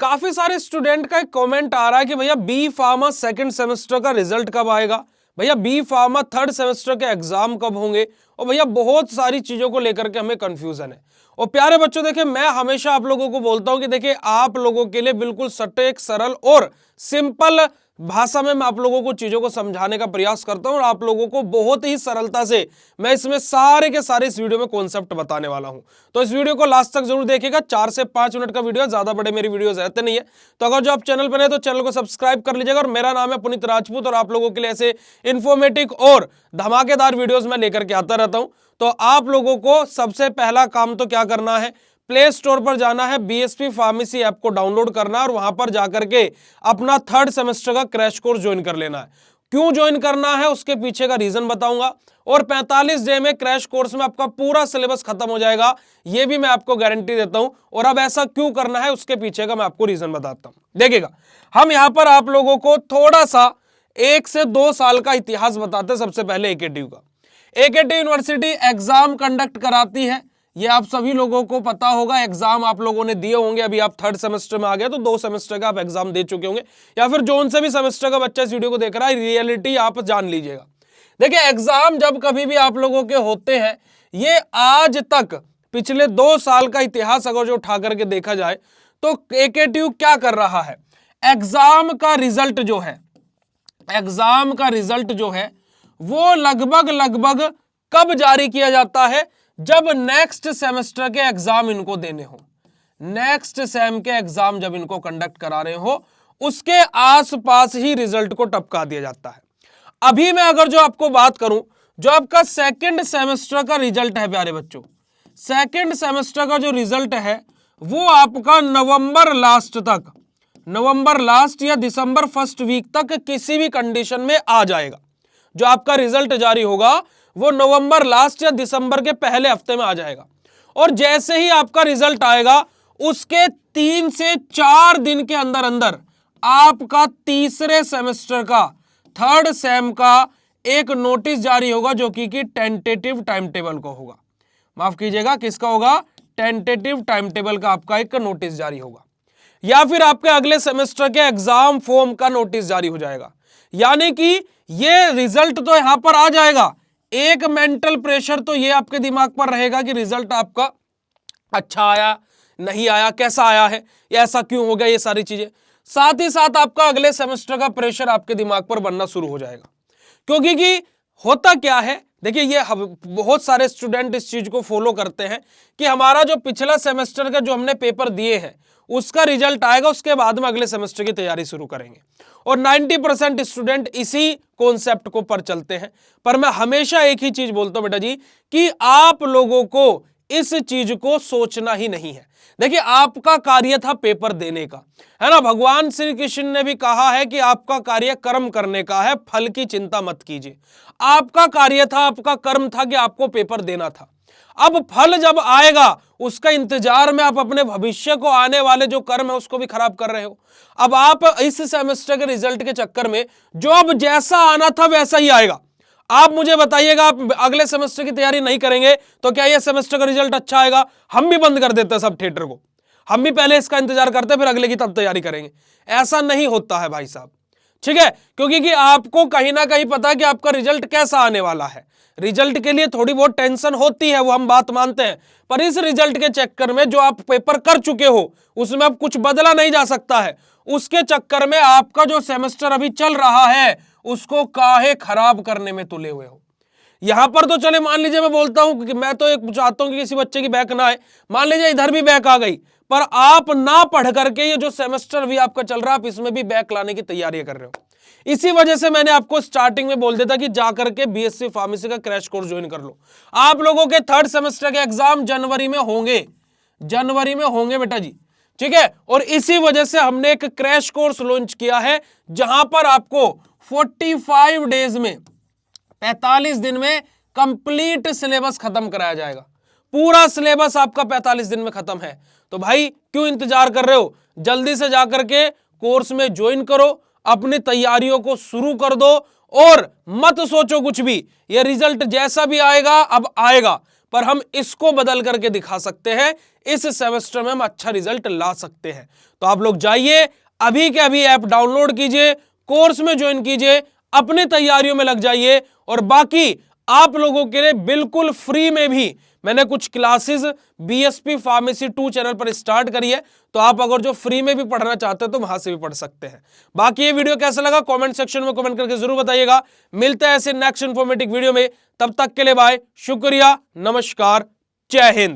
काफी सारे स्टूडेंट का एक कमेंट आ रहा है कि भैया बी फार्मा सेकंड सेमेस्टर का रिजल्ट कब आएगा, भैया बी फार्मा थर्ड सेमेस्टर के एग्जाम कब होंगे, और भैया बहुत सारी चीजों को लेकर के हमें कंफ्यूजन है। और प्यारे बच्चों देखिए, मैं हमेशा आप लोगों को बोलता हूं कि देखिए आप लोगों के लिए बिल्कुल सटीक, सरल और सिंपल भाषा में मैं आप लोगों को चीजों को समझाने का प्रयास करता हूं और आप लोगों को बहुत ही सरलता से मैं इसमें सारे के सारे इस वीडियो में कॉन्सेप्ट बताने वाला हूं। तो इस वीडियो को लास्ट तक जरूर देखिएगा। 4 से 5 मिनट का वीडियो, ज्यादा बड़े मेरी वीडियोस रहते नहीं है। तो अगर जो आप चैनल पर नए तो चैनल को सब्सक्राइब कर लीजिएगा। और मेरा नाम है पुनीत राजपूत और आप लोगों के लिए ऐसे इंफॉर्मेटिव और धमाकेदार वीडियोस मैं लेकर के आता रहता हूं। तो आप लोगों को सबसे पहला काम तो क्या करना है, प्ले स्टोर पर जाना है, बीएसपी फार्मेसी ऐप को डाउनलोड करना है और वहां पर जाकर के अपना थर्ड सेमेस्टर का क्रैश कोर्स ज्वाइन कर लेना है। क्यों ज्वाइन करना है उसके पीछे का रीजन बताऊंगा। और 45 डे में क्रैश कोर्स में आपका पूरा सिलेबस खत्म हो जाएगा, यह भी मैं आपको गारंटी देता हूं। और अब ऐसा क्यों करना है उसके पीछे का मैं आपको रीजन बताता हूं। देखिएगा, हम यहां पर आप लोगों को थोड़ा सा 1 से 2 साल का इतिहास बताते हैं। सबसे पहले एकेटीयू का, एकेटीयू यूनिवर्सिटी एग्जाम कंडक्ट कराती है, ये आप सभी लोगों को पता होगा। एग्जाम आप लोगों ने दिए होंगे, अभी आप थर्ड सेमेस्टर में आ गए तो 2 सेमेस्टर का आप एग्जाम दे चुके होंगे, या फिर जोन से भी सेमेस्टर का बच्चा इस वीडियो को देख रहा है, रियलिटी आप जान लीजिएगा। देखिए, एग्जाम जब कभी भी आप लोगों के होते हैं, ये आज तक पिछले 2 साल का इतिहास अगर जो उठा करके देखा जाए तो एकेटीयू क्या कर रहा है, एग्जाम का रिजल्ट जो है, एग्जाम का रिजल्ट जो है वो लगभग कब जारी किया जाता है, जब नेक्स्ट सेमेस्टर के एग्जाम इनको देने हो, नेक्स्ट सेम के एग्जाम जब इनको कंडक्ट करा रहे हो उसके आसपास ही रिजल्ट को टपका दिया जाता है। अभी मैं अगर जो आपको बात करूं, जो आपका सेकंड सेमेस्टर का रिजल्ट है प्यारे बच्चों, सेकंड सेमेस्टर का जो रिजल्ट है वो आपका नवंबर लास्ट तक, नवंबर लास्ट या दिसंबर फर्स्ट वीक तक किसी भी कंडीशन में आ जाएगा। जो आपका रिजल्ट जारी होगा वो नवंबर लास्ट या दिसंबर के पहले हफ्ते में आ जाएगा। और जैसे ही आपका रिजल्ट आएगा उसके 3 से 4 दिन के अंदर अंदर आपका तीसरे सेमेस्टर का, थर्ड सेम का एक नोटिस जारी होगा, जो कि टेंटेटिव टाइम टेबल को होगा। माफ कीजिएगा, किसका होगा, टेंटेटिव टाइम टेबल का आपका एक नोटिस जारी होगा, या फिर आपके अगले सेमेस्टर के एग्जाम फॉर्म का नोटिस जारी हो जाएगा। यानी कि ये रिजल्ट तो यहां पर आ जाएगा, एक मेंटल प्रेशर तो ये आपके दिमाग पर रहेगा कि रिजल्ट आपका अच्छा आया, नहीं आया, कैसा आया है, या ऐसा क्यों हो गया, ये सारी चीजें। साथ ही साथ आपका अगले सेमेस्टर का प्रेशर आपके दिमाग पर बनना शुरू हो जाएगा। क्योंकि कि होता क्या है, देखिए ये बहुत सारे स्टूडेंट इस चीज को फॉलो करते हैं कि हमारा जो पिछला सेमेस्टर का जो हमने पेपर दिए हैं उसका रिजल्ट आएगा, उसके बाद में अगले सेमेस्टर की तैयारी शुरू करेंगे। और 90% स्टूडेंट इसी कॉन्सेप्ट को पर चलते हैं। पर मैं हमेशा एक ही चीज बोलता हूं बेटा जी, कि आप लोगों को इस चीज को सोचना ही नहीं है। देखिए, आपका कार्य था पेपर देने का, है ना। भगवान श्री कृष्ण ने भी कहा है कि आपका कार्य कर्म करने का है, फल की चिंता मत कीजिए। आपका कार्य था, आपका कर्म था कि आपको पेपर देना था। अब फल जब आएगा उसका इंतजार में आप अपने भविष्य को आने वाले जो कर्म है उसको भी खराब कर रहे हो। अब आप इस सेमेस्टर के रिजल्ट के चक्कर में जो अब जैसा आना था वैसा ही आएगा। आप मुझे बताइएगा, आप अगले सेमेस्टर की तैयारी नहीं करेंगे तो क्या ये सेमेस्टर का रिजल्ट अच्छा आएगा? हम भी बंद कर देते हैं सब थिएटर को, हम भी पहले इसका इंतजार करते हैं फिर अगले की तब तैयारी करेंगे। ऐसा नहीं होता है भाई साहब, ठीक है। क्योंकि कि आपको कहीं ना कहीं पता है कि आपका रिजल्ट कैसा आने वाला है। रिजल्ट के लिए थोड़ी बहुत टेंशन होती है, वो हम बात मानते हैं, पर इस रिजल्ट के चक्कर में जो आप पेपर कर चुके हो उसमें अब कुछ बदला नहीं जा सकता है। उसके चक्कर में आपका जो सेमेस्टर अभी चल रहा है उसको काहे खराब करने में तुले हुए हो। यहां पर तो चले, मान लीजिए मैं बोलता हूं कि मैं तो एक चाहता हूं कि किसी बच्चे की बैक ना आए, मान लीजिए इधर भी बैक आ गई, पर आप ना पढ़ करके ये जो सेमेस्टर भी आपका चल रहा है आप इसमें भी बैक लाने की तैयारी कर रहे हो। इसी वजह से मैंने आपको स्टार्टिंग में बोल दिया था कि जाकर के बीएससी फार्मेसी का क्रैश कोर्स ज्वाइन कर लो। आप लोगों के थर्ड सेमेस्टर के एग्जाम जनवरी में होंगे, जनवरी में होंगे बेटा जी, ठीक है। और इसी वजह से हमने एक क्रैश कोर्स लॉन्च किया है जहां पर आपको 45 डेज में, 45 दिन में कंप्लीट सिलेबस खत्म कराया जाएगा। पूरा सिलेबस आपका 45 दिन में खत्म है। तो भाई क्यों इंतजार कर रहे हो, जल्दी से जाकर के कोर्स में ज्वाइन करो, अपनी तैयारियों को शुरू कर दो और मत सोचो कुछ भी। ये रिजल्ट जैसा भी आएगा अब आएगा, पर हम इसको बदल करके दिखा सकते हैं, इस सेमेस्टर में हम अच्छा रिजल्ट ला सकते हैं। तो आप लोग जाइए, अभी के अभी ऐप डाउनलोड कीजिए, कोर्स में ज्वाइन कीजिए, अपने तैयारियों में लग जाइए। और बाकी आप लोगों के लिए बिल्कुल फ्री में भी मैंने कुछ क्लासेस बीएसपी फार्मेसी 2 चैनल पर स्टार्ट करी है, तो आप अगर जो फ्री में भी पढ़ना चाहते हैं तो वहां से भी पढ़ सकते हैं। बाकी ये वीडियो कैसा लगा कमेंट सेक्शन में कमेंट करके जरूर बताइएगा। मिलते हैं ऐसे नेक्स्ट इंफॉर्मेटिव वीडियो में, तब तक के लिए बाय, शुक्रिया, नमस्कार, जय हिंद।